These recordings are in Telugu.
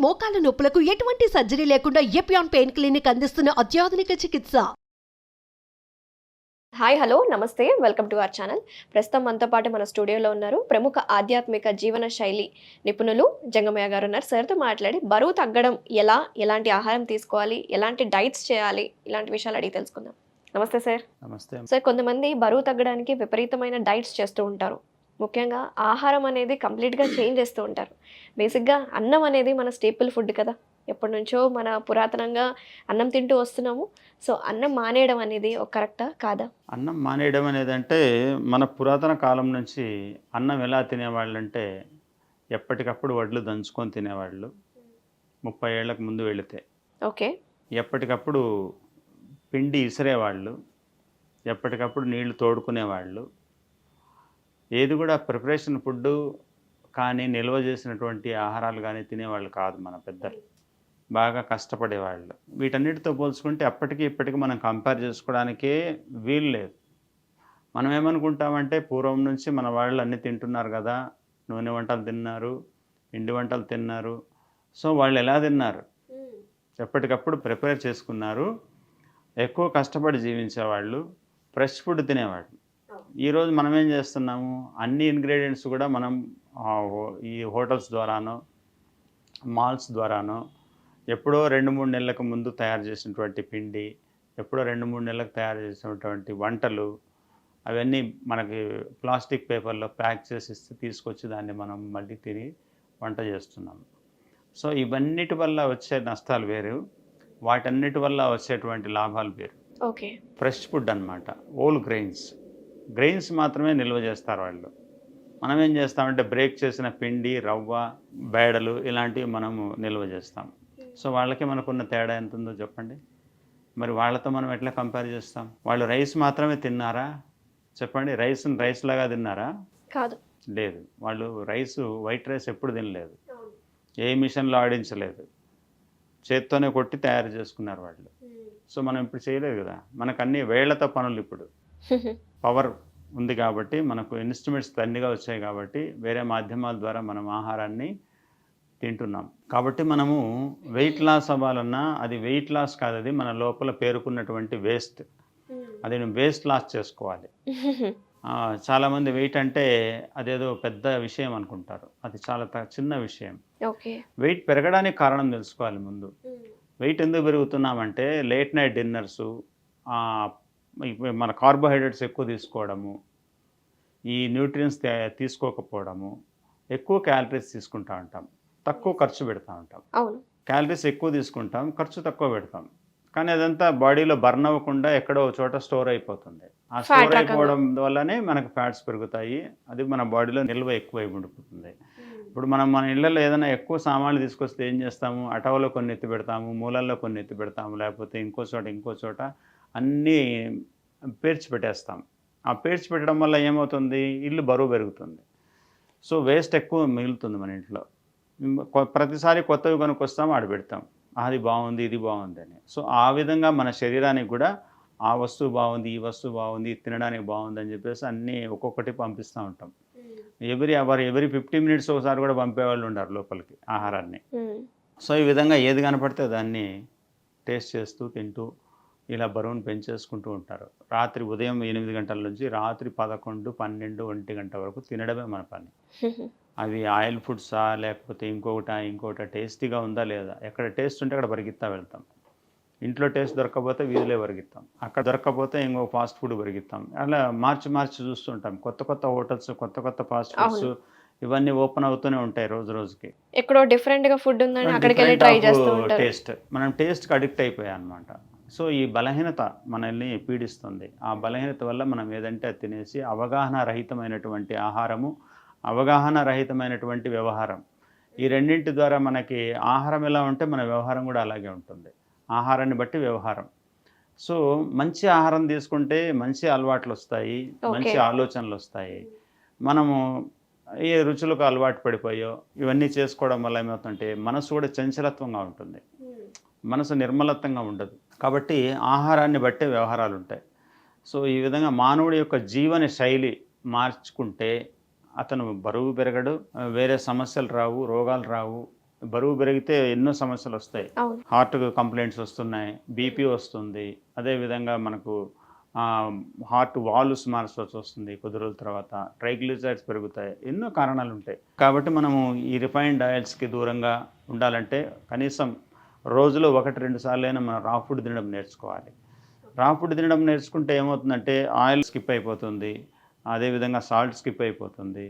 మోకాల నొప్పులకు ఎటువంటి సర్జరీ లేకుండా ఎపియాన్ పెయిన్ క్లినిక్ అందిస్తున్న అత్యాధునిక చికిత్స. హాయ్ హలో నమస్తే వెల్కమ్ టు అవర్ ఛానల్. ప్రస్తుతం మనతో పాటు మన స్టూడియోలో ఉన్నారు ప్రముఖ ఆధ్యాత్మిక జీవన శైలి నిపుణులు జంగమయ్య గారు ఉన్నారు. సార్తో మాట్లాడి బరువు తగ్గడం ఎలాంటి ఆహారం తీసుకోవాలి, ఎలాంటి డైట్స్ చేయాలి, ఇలాంటి విషయాలు అడిగి తెలుసుకుందాం. నమస్తే సార్. నమస్తే సార్, కొంతమంది బరువు తగ్గడానికి విపరీతమైన డైట్స్ చేస్తూ ఉంటారు. ముఖ్యంగా ఆహారం అనేది కంప్లీట్గా చేంజ్ చేస్తూ ఉంటారు. బేసిక్గా అన్నం అనేది మన స్టేపుల్ ఫుడ్ కదా, ఎప్పటి నుంచో మన పురాతనంగా అన్నం తింటూ వస్తున్నాము. సో అన్నం మానేయడం అనేది ఒక కరెక్టా కాదా? అన్నం మానేయడం అనేది అంటే మన పురాతన కాలం నుంచి అన్నం ఎలా తినేవాళ్ళు అంటే ఎప్పటికప్పుడు వడ్లు దంచుకొని తినేవాళ్ళు. 30 ఏళ్లకు ముందు వెళితే ఓకే. ఎప్పటికప్పుడు పిండి ఇసిరేవాళ్ళు, ఎప్పటికప్పుడు నీళ్లు తోడుకునేవాళ్ళు. ఏది కూడా ప్రిపరేషన్ ఫుడ్ కానీ నిల్వ చేసినటువంటి ఆహారాలు కానీ తినేవాళ్ళు కాదు మన పెద్దలు. బాగా కష్టపడేవాళ్ళు. వీటన్నిటితో పోల్చుకుంటే అప్పటికి ఇప్పటికి మనం కంపేర్ చేసుకోవడానికే వీలు లేదు. మనం ఏమనుకుంటామంటే పూర్వం నుంచి మన వాళ్ళు అన్నీ తింటున్నారు కదా, నూనె వంటలు తిన్నారు, పిండి వంటలు తిన్నారు. సో వాళ్ళు ఎలా తిన్నారు? ఎప్పటికప్పుడు ప్రిపేర్ చేసుకున్నారు, ఎక్కువ కష్టపడి జీవించేవాళ్ళు, ఫ్రెష్ ఫుడ్ తినేవాళ్ళు. ఈరోజు మనం ఏం చేస్తున్నాము, అన్ని ఇంగ్రీడియంట్స్ కూడా మనం ఈ హోటల్స్ ద్వారానో మాల్స్ ద్వారానో ఎప్పుడో 2-3 నెలలకు ముందు తయారు చేసినటువంటి పిండి, ఎప్పుడో 2-3 నెలలకు తయారు చేసినటువంటి వంటలు, అవన్నీ మనకి ప్లాస్టిక్ పేపర్లో ప్యాక్ చేసి ఇస్తే తీసుకొచ్చి దాన్ని మనం మళ్ళీ తిని వంట చేస్తున్నాం. సో ఇవన్నిటి వల్ల వచ్చే నష్టాలు వేరు, వాటన్నిటి వల్ల వచ్చేటువంటి లాభాలు వేరు. ఓకే. ఫ్రెష్ ఫుడ్ అన్నమాట. ఓల్ గ్రెయిన్స్ మాత్రమే నిల్వ చేస్తారు వాళ్ళు. మనం ఏం చేస్తామంటే బ్రేక్ చేసిన పిండి, రవ్వ, బేడలు ఇలాంటివి మనము నిల్వ చేస్తాం. సో వాళ్ళకి మనకున్న తేడా ఎంత ఉందో చెప్పండి. మరి వాళ్ళతో మనం ఎట్లా కంపేర్ చేస్తాం? వాళ్ళు రైస్ మాత్రమే తిన్నారా చెప్పండి? రైస్ లాగా తిన్నారా? కాదు. లేదు. వాళ్ళు వైట్ రైస్ ఎప్పుడు తినలేదు, ఏ మిషన్లో ఆడించలేదు, చేత్తోనే కొట్టి తయారు చేసుకున్నారు వాళ్ళు. సో మనం ఇప్పుడు చేయలేదు కదా, మనకు అన్ని వేళ్లతో పనులు. ఇప్పుడు పవర్ ఉంది కాబట్టి, మనకు ఇన్స్ట్రుమెంట్స్ దండిగా వచ్చాయి కాబట్టి వేరే మాధ్యమాల ద్వారా మనం ఆహారాన్ని తింటున్నాం. కాబట్టి మనము వెయిట్ లాస్ అవ్వాలన్నా అది వెయిట్ లాస్ కాదు, అది మన లోపల పేరుకున్నటువంటి వేస్ట్. అది వేస్ట్ లాస్ చేసుకోవాలి. చాలామంది వెయిట్ అంటే అదేదో పెద్ద విషయం అనుకుంటారు, అది చాలా చిన్న విషయం. వెయిట్ పెరగడానికి కారణం తెలుసుకోవాలి ముందు. వెయిట్ ఎందుకు పెరుగుతున్నామంటే లేట్ నైట్ డిన్నర్సు, మన కార్బోహైడ్రేట్స్ ఎక్కువ తీసుకోవడము, ఈ న్యూట్రియన్స్ తీసుకోకపోవడము, ఎక్కువ క్యాలరీస్ తీసుకుంటూ ఉంటాం, తక్కువ ఖర్చు పెడతా ఉంటాం. క్యాలరీస్ ఎక్కువ తీసుకుంటాం, ఖర్చు తక్కువ పెడతాం. కానీ అదంతా బాడీలో బర్న్ అవ్వకుండా ఎక్కడో చోట స్టోర్ అయిపోతుంది. ఆ స్టోర్ అయిపోవడం వల్లనే మనకు ఫ్యాట్స్ పెరుగుతాయి, అది మన బాడీలో నిల్వ ఎక్కువ ఉండిపోతుంది. ఇప్పుడు మన ఇళ్లలో ఏదైనా ఎక్కువ సామాన్లు తీసుకొస్తే ఏం చేస్తాము, అటవలో కొన్ని ఎత్తి పెడతాము, మూలల్లో కొన్ని ఎత్తి పెడతాము, లేకపోతే ఇంకో చోట అన్నీ పేర్చి పెట్టేస్తాం. ఆ పేర్చి పెట్టడం వల్ల ఏమవుతుంది, ఇల్లు బరువు పెరుగుతుంది. సో వేస్ట్ ఎక్కువ మిగులుతుంది మన ఇంట్లో. ప్రతిసారి కొత్తవి కొనుక్కొస్తాం, ఆడబెడతాం, అది బాగుంది ఇది బాగుంది అని. సో ఆ విధంగా మన శరీరానికి కూడా ఆ వస్తువు బాగుంది, ఈ వస్తువు బాగుంది, తినడానికి బాగుంది అని చెప్పేసి అన్నీ ఒక్కొక్కటి పంపిస్తూ ఉంటాం. ఎవరి 50 మినిట్స్ ఒకసారి కూడా పంపేవాళ్ళు ఉన్నారు లోపలికి ఆహారాన్ని. సో ఈ విధంగా ఏది కనపడితే దాన్ని టేస్ట్ చేస్తూ తింటూ ఇలా బరువును పెంచేసుకుంటూ ఉంటారు. ఉదయం 8 గంటల నుంచి రాత్రి 11, 12, 1 గంట వరకు తినడమే మన పని. అవి ఆయిల్ ఫుడ్సా లేకపోతే ఇంకోట టేస్టీగా ఉందా లేదా, ఎక్కడ టేస్ట్ ఉంటే అక్కడ పరిగెత్తా వెళ్తాం. ఇంట్లో టేస్ట్ దొరకకపోతే వీధిలో పరిగెత్తాం, అక్కడ దొరకకపోతే ఇంకో ఫాస్ట్ ఫుడ్ పరిగెత్తాం. అలా మార్చి చూస్తుంటాం. కొత్త హోటల్స్, కొత్త ఫాస్ట్ ఫుడ్స్ ఇవన్నీ ఓపెన్ అవుతూనే ఉంటాయి రోజుకి. ఎక్కడో డిఫరెంట్గా ఫుడ్ ఉందని అక్కడికి వెళ్ళి ట్రై చేస్తూ ఉంటారు. టేస్ట్, మనం టేస్ట్కి అడిక్ట్ అయిపోయాం అన్నమాట. సో ఈ బలహీనత మనల్ని పీడిస్తుంది. ఆ బలహీనత వల్ల మనం ఏదంటే అది తినేసి అవగాహన రహితమైనటువంటి ఆహారము, అవగాహన రహితమైనటువంటి వ్యవహారం, ఈ రెండింటి ద్వారా మనకి ఆహారం ఎలా ఉంటే మన వ్యవహారం కూడా అలాగే ఉంటుంది. ఆహారాన్ని బట్టి వ్యవహారం. సో మంచి ఆహారం తీసుకుంటే మంచి అలవాట్లు వస్తాయి, మంచి ఆలోచనలు వస్తాయి. మనము ఏ రుచులకు అలవాటు పడిపోయో ఇవన్నీ చేసుకోవడం వల్ల ఏమవుతుందంటే మనసు కూడా చంచలత్వంగా ఉంటుంది, మనసు నిర్మలత్వంగా ఉండదు. కాబట్టి ఆహారాన్ని బట్టే వ్యవహారాలు ఉంటాయి. సో ఈ విధంగా మానవుడి యొక్క జీవన శైలి మార్చుకుంటే అతను బరువు పెరగడు, వేరే సమస్యలు రావు, రోగాలు రావు, బరువు పెరిగితే ఎన్నో సమస్యలు వస్తాయి. అవును. హార్ట్ కంప్లైంట్స్ వస్తున్నాయి, బీపీ వస్తుంది, అదేవిధంగా మనకు హార్ట్ వాల్వ్స్ మార్చాల్సి వస్తుంది కొద్ది రోజుల తర్వాత, ట్రైగ్లిసరైడ్స్ పెరుగుతాయి, ఎన్నో కారణాలు ఉంటాయి. కాబట్టి మనము ఈ రిఫైన్డ్ ఆయిల్స్కి దూరంగా ఉండాలంటే కనీసం రోజులో 1-2 సార్లు అయినా మనం రా ఫుడ్ తినడం నేర్చుకోవాలి. రా ఫుడ్ తినడం నేర్చుకుంటే ఏమవుతుందంటే ఆయిల్ స్కిప్ అయిపోతుంది, అదేవిధంగా సాల్ట్ స్కిప్ అయిపోతుంది.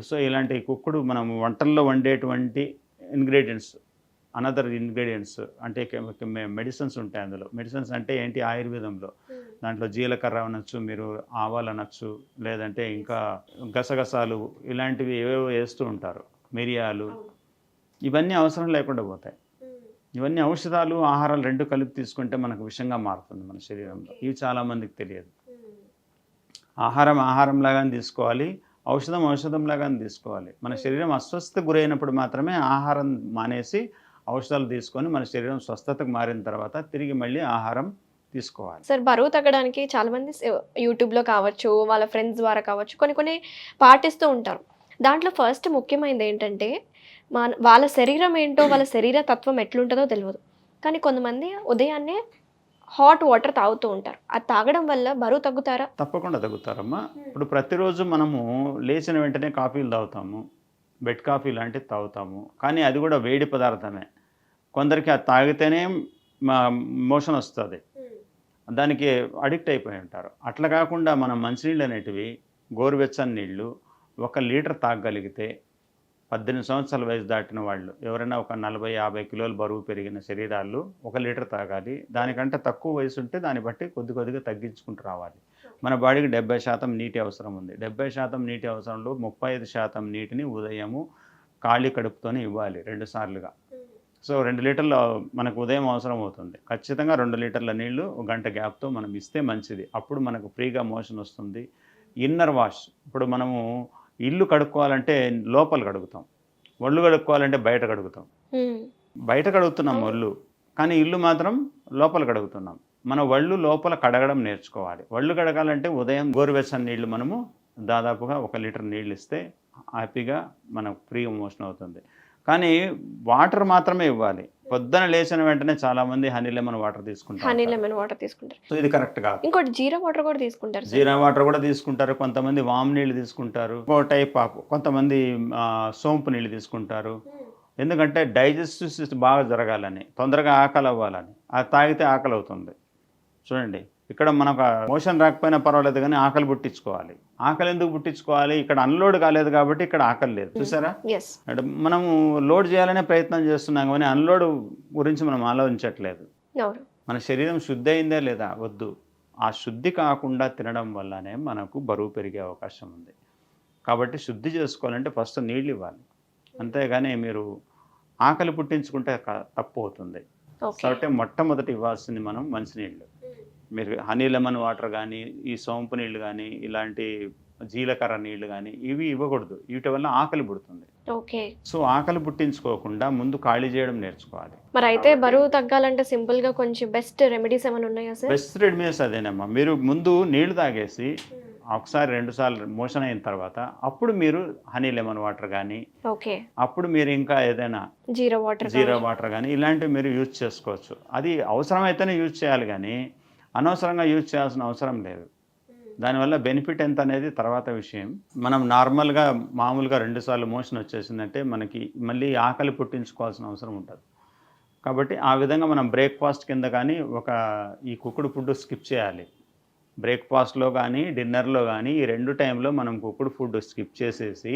సో ఇలాంటి కుక్కుడు మనం వంటల్లో వండేటువంటి ఇంగ్రీడియంట్స్, అనదర్ ఇంగ్రీడియంట్స్ అంటే మెడిసిన్స్ ఉంటాయి అందులో. మెడిసిన్స్ అంటే ఏంటి, ఆయుర్వేదంలో దాంట్లో జీలకర్ర అనొచ్చు, మీరు ఆవాలు అనొచ్చు, లేదంటే ఇంకా గసగసాలు ఇలాంటివి ఏవేవో వేస్తూ ఉంటారు, మిరియాలు, ఇవన్నీ అవసరం లేకుండా పోతాయి. ఇవన్నీ ఔషధాలు ఆహారాలు రెండు కలిపి తీసుకుంటే మనకు విషంగా మారుతుంది మన శరీరంలో. ఇవి చాలామందికి తెలియదు. ఆహారం లాగానే తీసుకోవాలి, ఔషధం లాగానే తీసుకోవాలి. మన శరీరం అస్వస్థతకు గురైనప్పుడు మాత్రమే ఆహారం మానేసి ఔషధాలు తీసుకొని మన శరీరం స్వస్థతకు మారిన తర్వాత తిరిగి మళ్ళీ ఆహారం తీసుకోవాలి. సార్, బరువు తగ్గడానికి చాలామంది యూట్యూబ్లో కావచ్చు, వాళ్ళ ఫ్రెండ్స్ ద్వారా కావచ్చు, కొన్ని పాటిస్తూ ఉంటారు. దాంట్లో ఫస్ట్ ముఖ్యమైనది ఏంటంటే వాళ్ళ శరీరం ఏంటో, వాళ్ళ శరీర తత్వం ఎట్లుంటుందో తెలియదు. కానీ కొంతమంది ఉదయాన్నే హాట్ వాటర్ తాగుతూ ఉంటారు. అది తాగడం వల్ల బరువు తగ్గుతారా? తప్పకుండా తగ్గుతారమ్మా. ఇప్పుడు ప్రతిరోజు మనము లేచిన వెంటనే కాఫీలు తాగుతాము, బెడ్ కాఫీ లాంటివి తాగుతాము, కానీ అది కూడా వేడి పదార్థమే. కొందరికి అది తాగితేనే మోషన్ వస్తుంది, దానికి అడిక్ట్ అయిపోయి ఉంటారు. అట్లా కాకుండా మనం మంచినీళ్ళు అనేటివి గోరువెచ్చని నీళ్ళు 1 లీటర్ తాగగలిగితే 18 సంవత్సరాల వయసు దాటిన వాళ్ళు ఎవరైనా ఒక 40-50 కిలోలు బరువు పెరిగిన శరీరాలు 1 లీటర్ తాగాలి. దానికంటే తక్కువ వయసు ఉంటే దాన్ని బట్టి కొద్దిగా తగ్గించుకుంటూ రావాలి. మన బాడీకి 70% నీటి అవసరం ఉంది. 70% నీటి అవసరంలో 35% నీటిని ఉదయము ఖాళీ కడుపుతోనే ఇవ్వాలి 2 సార్లుగా. సో 2 లీటర్ల మనకు ఉదయం అవసరం అవుతుంది. ఖచ్చితంగా 2 లీటర్ల నీళ్లు 1 గంట గ్యాప్తో మనం ఇస్తే మంచిది. అప్పుడు మనకు ఫ్రీగా మోషన్ వస్తుంది. ఇన్నర్ వాష్, ఇప్పుడు మనము ఇల్లు కడుక్కోవాలంటే లోపల కడుగుతాం, ఒళ్ళు కడుక్కోవాలంటే బయట కడుగుతాం. బయట కడుగుతున్నాం ఒళ్ళు, కానీ ఇల్లు మాత్రం లోపల కడుగుతున్నాం. మన ఒళ్ళు లోపల కడగడం నేర్చుకోవాలి. ఒళ్ళు కడగాలంటే ఉదయం గోరువెచ్చని నీళ్లు మనము దాదాపుగా 1 లీటర్ నీళ్ళు ఇస్తే హ్యాపీగా మనకు ఫ్రీగా మోషన్ అవుతుంది. కానీ వాటర్ మాత్రమే ఇవ్వాలి. పొద్దున లేచిన వెంటనే చాలా మంది హనీ లెమన్ వాటర్ తీసుకుంటారు. సో ఇది కరెక్ట్ కాదు. ఇంకోటి జీరా వాటర్ కూడా తీసుకుంటారు. జీరా వాటర్ కూడా తీసుకుంటారు, కొంతమంది వామ్ నీళ్ళు తీసుకుంటారు, టైప్ ఆఫ్ కొంతమంది సోంపు నీళ్ళు తీసుకుంటారు. ఎందుకంటే డైజెస్టివ్ సిస్టమ్ బాగా జరగాలని, తొందరగా ఆకలి అవ్వాలని. అది తాగితే ఆకలి అవుతుంది. చూడండి, ఇక్కడ మనకు మోషన్ రాకపోయినా పర్వాలేదు కానీ ఆకలి పుట్టించుకోవాలి. ఆకలి ఎందుకు పుట్టించుకోవాలి? ఇక్కడ అన్లోడ్ కాలేదు కాబట్టి ఇక్కడ ఆకలి లేదు. చూసారా, మనము లోడ్ చేయాలనే ప్రయత్నం చేస్తున్నాం కానీ అన్లోడ్ గురించి మనం ఆలోచించట్లేదు. మన శరీరం శుద్ధి అయిందే లేదా వద్దు. ఆ శుద్ధి కాకుండా తినడం వల్లనే మనకు బరువు పెరిగే అవకాశం ఉంది. కాబట్టి శుద్ధి చేసుకోవాలంటే ఫస్ట్ నీళ్ళు ఇవ్వాలి, అంతేగాని మీరు ఆకలి పుట్టించుకుంటే తప్పు అవుతుంది. కాబట్టి మొట్టమొదటి ఇవ్వాల్సింది మనం మంచినీళ్ళు. మీరు హనీ లెమన్ వాటర్ కానీ, ఈ సోంపు నీళ్ళు కానీ, ఇలాంటి జీలకర్ర నీళ్ళు కానీ ఇవి ఇవ్వకూడదు. వీటి వల్ల ఆకలి పుడుతుంది. సో ఆకలి పుట్టించుకోకుండా ముందు ఖాళీ చేయడం నేర్చుకోవాలి. మరి అయితే బరువు తగ్గాలంటే సింపుల్ గా కొంచెం బెస్ట్ రెమెడీస్ ఏమైనా ఉన్నాయా సార్? బెస్ట్ రెమెడీస్ అదేనమ్మా. మీరు ముందు నీళ్లు తాగేసి ఒకసారి 2 సార్లు మోషన్ అయిన తర్వాత అప్పుడు మీరు హనీ లెమన్ వాటర్ కానీ, అప్పుడు మీరు ఇంకా ఏదైనా జీరా వాటర్ కానీ ఇలాంటివి మీరు యూజ్ చేసుకోవచ్చు. అది అవసరమైతేనే యూజ్ చేయాలి కానీ అనవసరంగా యూజ్ చేయాల్సిన అవసరం లేదు. దానివల్ల బెనిఫిట్ ఎంత అనేది తర్వాత విషయం. మనం నార్మల్గా మామూలుగా 2 సార్లు మోషన్ వచ్చేసిందంటే మనకి మళ్ళీ ఆకలి పుట్టించుకోవాల్సిన అవసరం ఉంటుంది. కాబట్టి ఆ విధంగా మనం బ్రేక్ఫాస్ట్ కింద కానీ ఈ కుక్కుడు ఫుడ్ స్కిప్ చేయాలి. బ్రేక్ఫాస్ట్లో కానీ డిన్నర్లో కానీ ఈ 2 టైంలో మనం కుక్కుడు ఫుడ్ స్కిప్ చేసేసి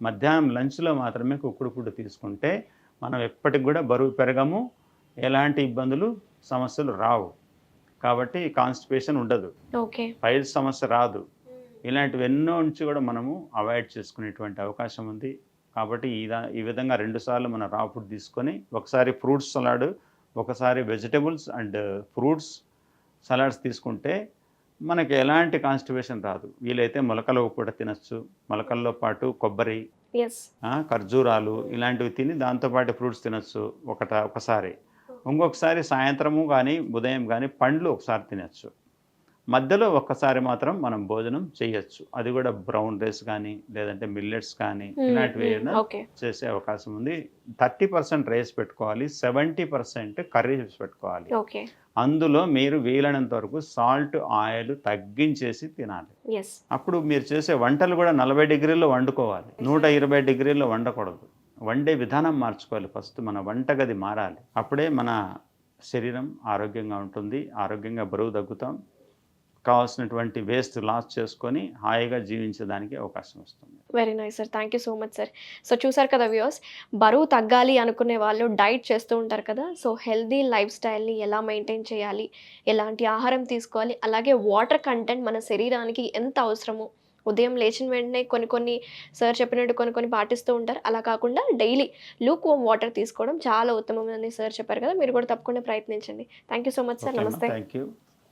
మధ్యాహ్నం లంచ్లో మాత్రమే కుక్కుడు ఫుడ్ తీసుకుంటే మనం ఎప్పటికి కూడా బరువు పెరగము, ఎలాంటి ఇబ్బందులు సమస్యలు రావు. కాబట్టి కాన్స్టిపేషన్ ఉండదు, పైల్స్ సమస్య రాదు. ఇలాంటివి ఎన్నో నుంచి కూడా మనము అవాయిడ్ చేసుకునేటువంటి అవకాశం ఉంది. కాబట్టి ఈ విధంగా 2 సార్లు మన రా ఫుడ్ తీసుకొని ఒకసారి ఫ్రూట్స్ సలాడ్, ఒకసారి వెజిటబుల్స్ అండ్ ఫ్రూట్స్ సలాడ్స్ తీసుకుంటే మనకి ఎలాంటి కాన్స్టిపేషన్ రాదు. వీలైతే మొలకలు కూడా తినచ్చు, మొలకల్లో పాటు కొబ్బరి, ఖర్జూరాలు ఇలాంటివి తిని దాంతోపాటు ఫ్రూట్స్ తినచ్చు ఒకసారి. ఇంకొకసారి సాయంత్రము కానీ ఉదయం కానీ పండ్లు ఒకసారి తినచ్చు. మధ్యలో ఒక్కసారి మాత్రం మనం భోజనం చేయొచ్చు. అది కూడా బ్రౌన్ రైస్ కానీ లేదంటే మిల్లెట్స్ కానీ ఇలాంటివి ఏమైనా ఓకే. చేసే అవకాశం ఉంది. 30% రైస్ పెట్టుకోవాలి, 70% కర్రీస్ పెట్టుకోవాలి. ఓకే. అందులో మీరు వీలైనంత వరకు సాల్ట్, ఆయిల్ తగ్గించేసి తినాలి. ఎస్. అప్పుడు మీరు చేసే వంటలు కూడా 40 డిగ్రీల్లో వండుకోవాలి, 120 డిగ్రీల్లో వండకూడదు. వండే విధానం మార్చుకోవాలి. ఫస్ట్ మన వంటగది మారాలి. అప్పుడే మన శరీరం ఆరోగ్యంగా ఉంటుంది, ఆరోగ్యంగా బరువు తగ్గుతాం, కావాల్సినటువంటి వేస్ట్ లాస్ చేసుకొని హాయిగా జీవించడానికి అవకాశం వస్తుంది. Very nice sir, thank you so much sir. So చూసారు కదా వ్యూవర్స్, బరువు తగ్గాలి అనుకునే వాళ్ళు డైట్ చేస్తూ ఉంటారు కదా. సో హెల్దీ లైఫ్ స్టైల్ని ఎలా మెయింటైన్ చేయాలి, ఎలాంటి ఆహారం తీసుకోవాలి, అలాగే వాటర్ కంటెంట్ మన శరీరానికి ఎంత అవసరమో, ఉదయం లేచిన వెంటనే కొన్ని సార్ చెప్పినట్టు కొన్ని పాటిస్తూ ఉంటారు. అలా కాకుండా డైలీ లూక్ వామ్ వాటర్ తీసుకోవడం చాలా ఉత్తమం అని సార్ చెప్పారు కదా. మీరు కూడా తప్పకుండా ప్రయత్నించండి. Thank you so much sir. నమస్తే. Thank you.